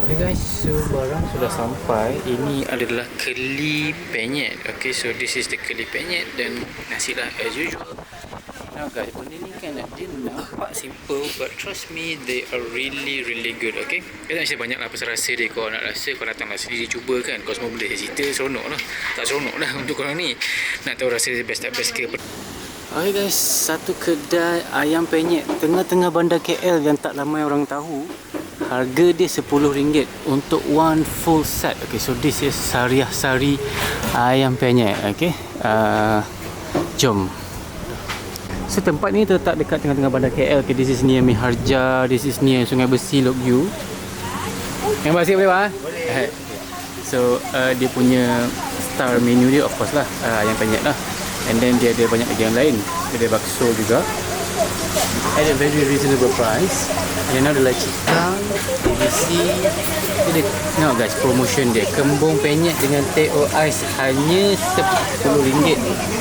Okay guys, so barang sudah sampai. Ini adalah keli penyet. Okay, so this is the keli penyet dan nasi lah as usual. Now guys, benda ni kan dia nampak simple, but trust me, they are really good. Okay, kita nak cerita banyak lah pasal rasa dia. Kau nak rasa, kau datanglah sendiri cuba kan. Kau semua boleh cerita, seronok lah. Tak seronok lah untuk korang ni. Nak tahu rasa best tak best ke. Okay guys, satu kedai ayam penyet tengah-tengah bandar KL yang tak ramai orang tahu. Harga dia RM10 untuk one full set. Okay, so this is Sariah Sari ayam penyet. Okay, jom. So tempat ni terletak dekat tengah-tengah bandar KL. Okay, this is near Miharja, this is near Sungai Besi, Lok View. Yang basi boleh pak? Boleh. So dia punya star menu dia of course lah ayam penyet lah. And then dia ada banyak lagi yang lain. Dia ada bakso juga at a very reasonable price. And now ada like chicken, ABC. Tengok guys, promotion dia. Kembung penyet dengan teh ais hanya RM10.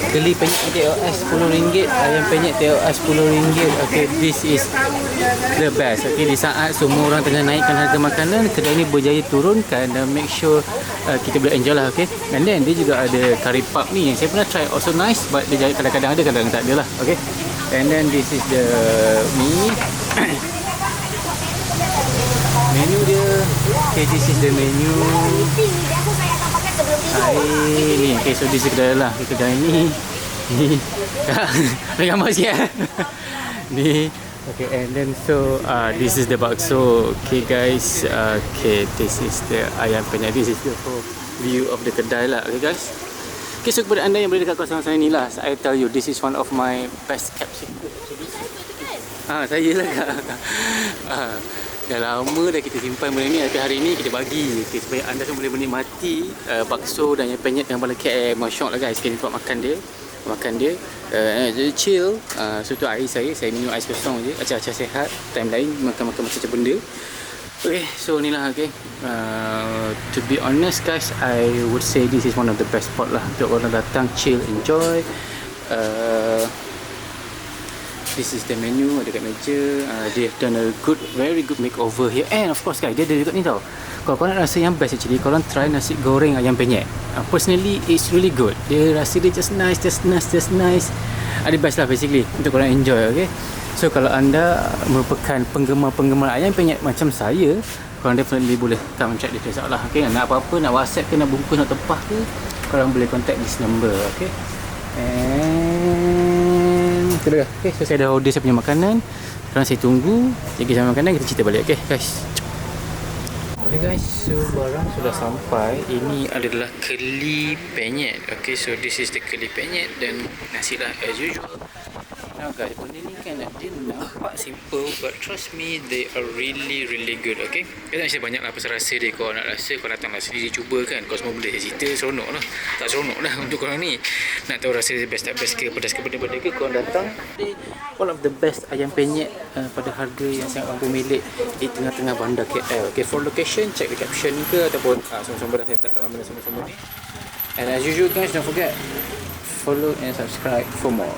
Keli penyet teh ais RM10. Ayam penyet teh ais RM10. Okay, this is the best. Okay, di saat semua orang tengah naikkan harga makanan, kedai ni berjaya turunkan dan make sure kita boleh enjoy lah. Okay, and then dia juga ada curry puff ni yang saya pernah try, also nice, but dia kadang-kadang ada, kadang-kadang tak ada lah. Okay, and then this is the menu dia. Okay, this is the menu. Ni okay, so this is kedai lah. Kedai ni ni gambar sikit ni. Okay, and then so this is the bakso. Okay guys, okay, this is the ayam penyet. This is the whole view of the kedai lah. Okay guys, okay, so kepada anda yang berada dekat kawasan saya ni lah, I tell you, this is one of my best kept secret. Saya lah kak. Dah lama dah kita simpan benda ni, tapi hari ni kita bagi, okay, supaya anda semua boleh menikmati bakso dan ayam penyet yang balik KL. Masyaallah lah guys, kita tempat makan dia chill. So tu air saya minum ais kosong je, acah-acah sihat. Time lain makan macam benda. Okay, so ni lah. Okay, to be honest guys, I would say this is one of the best spot lah untuk orang datang chill, enjoy. This is the menu, ada kat meja. They have done a very good makeover here. And of course guys, dia ada dekat ni tau. Kalau korang nak rasa yang best actually, korang try nasi goreng ayam penyet. Personally, it's really good. Dia rasa dia just nice. Ada best lah basically untuk korang enjoy. Okay, so kalau anda merupakan penggemar ayam penyet macam saya, korang definitely boleh come and check this out lah. Okay, nak apa-apa, nak WhatsApp ke, nak bungkus, nak tempah ke, korang boleh contact this number. Okay, and okay, so saya dah order saya punya makanan. Sekarang saya tunggu jaga makanan, kita cerita balik. Okay guys. Okay guys, so barang sudah sampai. Ini adalah keli penyet. Okay, so this is the keli penyet dan nasi lah as usual. Now guys, benda ni kan dia nampak simple, but trust me, they are really good. Okay, kita nak cerita banyak lah pasal rasa dia. Kau nak rasa, kau datanglah sendiri cuba kan. Kau semua boleh cerita, seronok lah. Tak seronok lah untuk korang ni. Nak tahu rasa best tak best ke, pedas ke, benda-benda ke, korang datang. One of the best ayam penyet pada harga yang sangat mampu milik di tengah-tengah bandar KL. Okay, for location, check the caption ke ataupun sumber-sumber dah saya letak dalam benda semua-semua ni. And as usual guys, don't forget follow and subscribe for more.